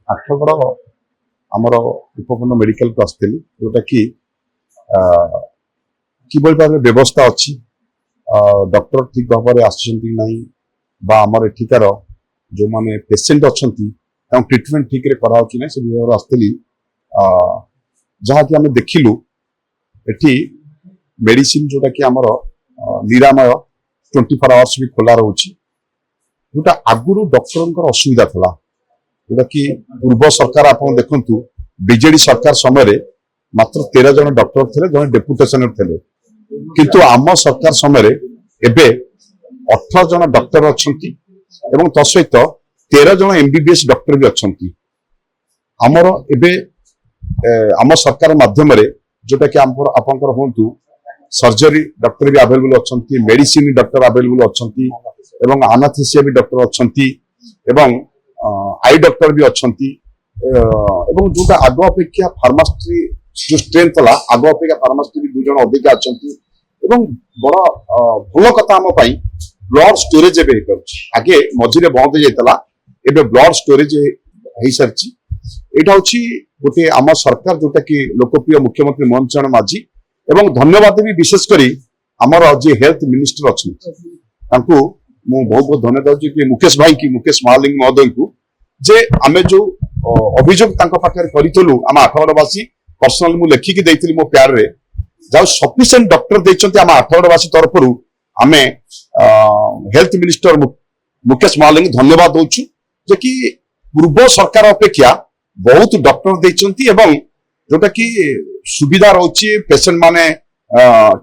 आठगड़ आमर उपखंड मेडिकल को आसती जोटा कि किभली भाव व्यवस्था अच्छी डॉक्टर ठीक भाव में आमर एठिकार जो माने पेसेंट अच्छा ट्रिटमेंट ठीक रे करा ना से विभाग आसती जहाँ कि आम देखिलु एठी मेडिसिन जोटा कि आमर निरामय 24 आवर्स भी खोला रोचे जोटा आगुरी डॉक्टर असुविधा था जोटा कि पूर्व सरकार आप देखु बीजेडी सरकार समय मात्र 13 जन डॉक्टर थे जन डेपुटेशन थे किंतु आम सरकार समय एबे 18 जन डॉक्टर अच्छा तसहित 13 जन एमबीबीएस डॉक्टर भी अच्छा आमर एबे आम सरकार माध्यम जोटा कि आपंकर हूँ सर्जरी डॉक्टर भी अवेलेबल अच्छा मेडिसिन डॉक्टर अवेलेबल अच्छा आनास्थेसिया भी डॉक्टर अच्छा आई डॉक्टर भी अच्छा जोटा आग अपेक्षा फार्मासिस्ट जो स्ट्रेंथ था आग अपेक्षा फार्मासिस्ट भी 2 जन अधिक अच्छा बड़ भल कथा आम ब्लड स्टोरेज आगे मझे बंद हो जाता एबे ब्लड स्टोरेज हो सारी यहाँ हूँ गोटे आम सरकार जोटा कि लोकप्रिय मुख्यमंत्री मोहन चरण माझी एवं धन्यवाद भी विशेष करी आमर जे हेल्थ मिनिस्टर अच्छा बहुत बहुत धन्यवाद कि मुकेश भाई की मुकेश महालिंग महोदय को जे आमे जो अभियोग पाखे करूँ आम आठगड़वासी पर्सनाल मुझे लेखिकी देती मो प्यार रे जहाँ सफिशिएंट डॉक्टर देते आम आठगड़वासी तरफ आम हेल्थ मिनिस्टर मुकेश महालिंग धन्यवाद दौचु जे कि पूर्व सरकार अपेक्षा बहुत डॉक्टर देते जोटा कि सुविधा रोचे पेसेंट माने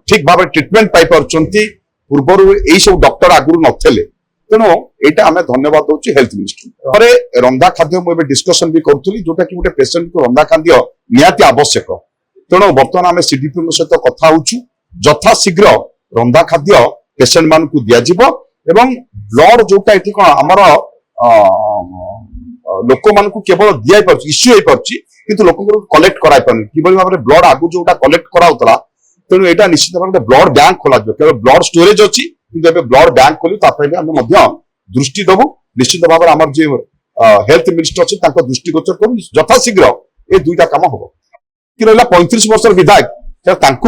ठीक भाव ट्रिटमेंट पाई पार्टी पूर्वर यही सब डॉक्टर आगुरी नथिले तेणु यहाँ आम धन्यवाद दौर हेल्थ मिनिस्टर रंधा खाद्य मुझे डिस्कसन भी करूँ जोटा कि गोटे पेसेंट को रंधा खाद्य निहाती आवश्यक तेणु बर्तमान आम सीडीपी सहित कथा होचु यथा शीघ्र रंधा खाद्य पेसेंट मान को दिज्व एवं ब्लड जोटा ये कौन आमर लोक मान केवल दिया इश्यू हो पार्टी किंतु लोक कलेक्ट कराई पार कि भाव में ब्लड आगु जो कलेक्ट कराला तेणु यहाँ निश्चित भाव में ब्लड बैंक खोल केवल ब्लड स्टोरेज अच्छी कि ब्लड बैंक खोलू दृष्टि दबु निश्चित भाव में आम जो हेल्थ मिनिस्टर अच्छे दृष्टि गोचर करूँ यथाशीघ्र ये दुईटा कम हम कि रहा 35 वर्ष विधायक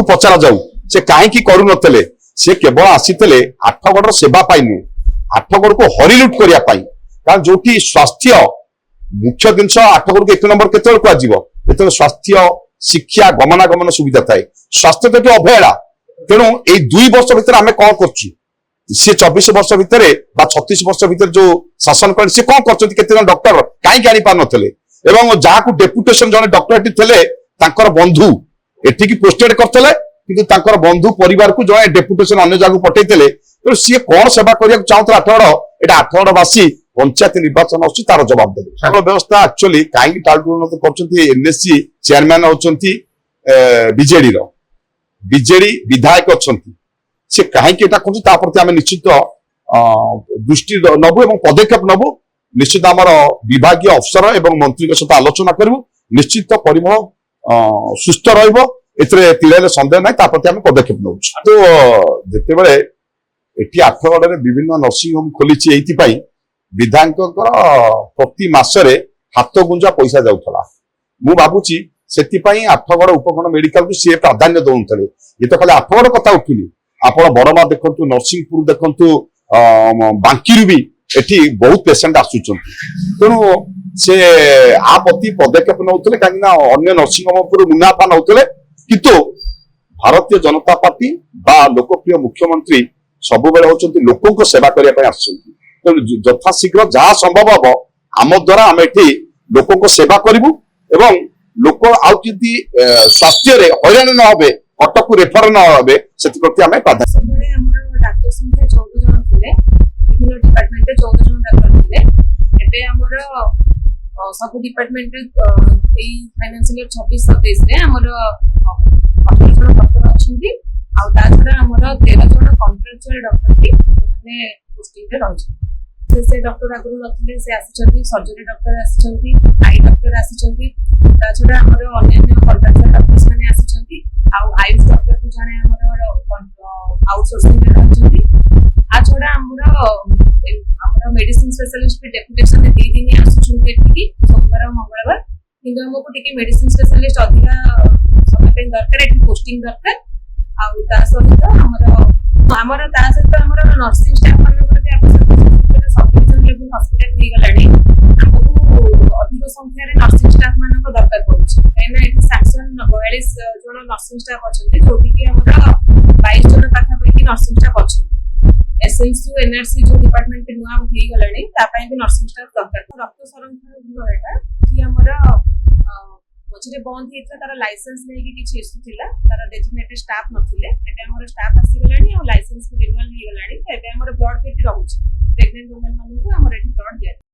पचरा जाऊ से कहीं करू नथिले से केवल आसी आठगड़ सेवा पाई नुहे आठगड़ को हरिलुट करने कारण जो स्वास्थ्य मुख्य जिनस आठगड़ को 1 नंबर केतल को स्वास्थ्य शिक्षा गमनागमन सुविधा थाए स्वास्थ्य तो अवहेला तेणु ये 2 वर्ष भितर आम कौन कर 24 वर्ष भितर 36 वर्ष भितर जो शासन कर कौन कर डॉक्टर कहीं आनी पार नी जहाँ डेपुटेशन जन डॉक्टर थे बंधु एठिकी पोस्टेड करते कि बंधु परिवार को जो डेपुटेशन अन्य जगह पठे तेणु सी कौन सेवा करने चाहूला आठगड़ यहाँ आठगड़वासी पंचायत निर्वाचन अच्छी तार जवाब देते व्यवस्था एक्चुअली कहीं टालटुल करएनएससी चेयरमैन होती बीजेडी विधायक अच्छा से कहीं कर निश्चित दृष्टि नबु और पदक्षेप नबु निश्चित आमर विभाग अफसर और मंत्री सहित आलोचना करूँ निश्चित परिमल सुस्थ रहा सन्देह ना प्रति आम पदक्षेप नौ तो जिते बड़े ये आठगड़ में विभिन्न नर्सिंग होम खोली विधायक प्रति मासरे हाथ गुंजा पैसा जाऊला मु भावुची से आठगड़ उपखंड मेडिकल को सी प्राधान्य दौले ये तो खाली आठगड़ कथा उठुनी आप बड़मा देखु नरसिंहपुर देखु बांकी भी एटी बहुत पेसेंट आसुच्च तेणु से आ प्रति पदक्षेप नौते कहीं अन्य नर्सिंग होम पर मुनाफा नौते किंतु भारतीय जनता पार्टी बा लोकप्रिय मुख्यमंत्री सब बेले होचंती लोकों को सेवा करने आसुच्च तेणु यथाशीघ्र जहाँ संभव हम आम द्वारा आम एटी लोकों को सेवा करूँ एवं लोक आदि स्वास्थ्य हैरान न हे कटक को रेफर न हे से आम प्राधान्य डाक्टर संख्या 14 जन थे विभिन्न डिपार्टमेंट 14 जन डाक्टर थे सब डिपार्टमेंट फाइनेंशियल ईयर 26-27 रे हमर 18 जन डॉक्टर अछंती आ ता छडा हमर 13 जन कॉन्ट्रैक्चुअल डॉक्टर थी माने पोस्टिंग रे रहछ से डॉक्टर आगु नथिले से आसीचंती सर्जरी डॉक्टर आसीचंती आई डॉक्टर आसीचंती ता छडा हमर अन्य कॉन्ट्रैक्चुअल डॉक्टर्स माने आसीचंती आ आयुष डॉक्टर भी जाने हमर आउटसोर्सिंग रे रहछंती आ छडा हमर मेडिसिन स्पेशलिस्ट भी डेपुटेशन 2 दिन आसीचंती एठी କିନ୍ତୁ ଆମକୁ ଟିକେ ମେଡିସିନ ସ୍ପେଶାଲିଷ୍ଟ ଅଧିକା ସମୟ ପାଇଁ ଦରକାର, ଏଠି ପୋଷ୍ଟିଂ ଦରକାର। ଆଉ ତା ସହିତ ଆମର ତା ସହିତ ଆମର ନର୍ସିଂ ଷ୍ଟାଫ ମାନଙ୍କର ବି ଆବଶ୍ୟକତା ଅଛି। ସବ୍ ଡିଭିଜନ ଲେଭେଲ ହସ୍ପିଟାଲ ହେଇଗଲାଣି, ଆମକୁ ଅଧିକ ସଂଖ୍ୟାରେ ନର୍ସିଂ ଷ୍ଟାଫ ମାନଙ୍କ ଦରକାର ପଡୁଛି, କାହିଁକିନା ଏଠି ସାଂସନ 42 ଜଣ ନର୍ସିଂ ଷ୍ଟାଫ ଅଛନ୍ତି, ଯୋଉଠିକି ଆମର 22 ଜଣ ପାଖାପାଖି ନର୍ସିଂ ଷ୍ଟାଫ ଅଛନ୍ତି। ଏସଏନସିୟୁ ଏନଆରସି ଯୋଉ ଡିପାର୍ଟମେଣ୍ଟ ନୂଆ ହେଇଗଲାଣି ତା ପାଇଁ ବି ନର୍ସିଂ ଷ୍ଟାଫ ଦରକାର। ରକ୍ତ ସଂରକ୍ଷଣ ଗୃହ ଏଟା, ଏଠି ଆମର ମଝିରେ ବନ୍ଦ ହେଇଥିଲା, ତାର ଲାଇସେନ୍ସ ନେଇକି କିଛି ଇସ୍ୟୁ ଥିଲା, ତାର ଡେଜିଗ୍ନେଟେଡ ଷ୍ଟାଫ ନଥିଲେ। ଏବେ ଆମର ଷ୍ଟାଫ ଆସିଗଲାଣି ଆଉ ଲାଇସେନ୍ସ ବି ରିନ୍ୟୁଆଲ ହେଇଗଲାଣି। ଏବେ ଆମର ବ୍ଲଡ ବି ଏଠି ରହୁଛି, ପ୍ରେଗନେଣ୍ଟ ଓମେନ ମାନଙ୍କୁ ଆମର ଏଠି ବ୍ଲଡ ଦିଆଯାଉଛି।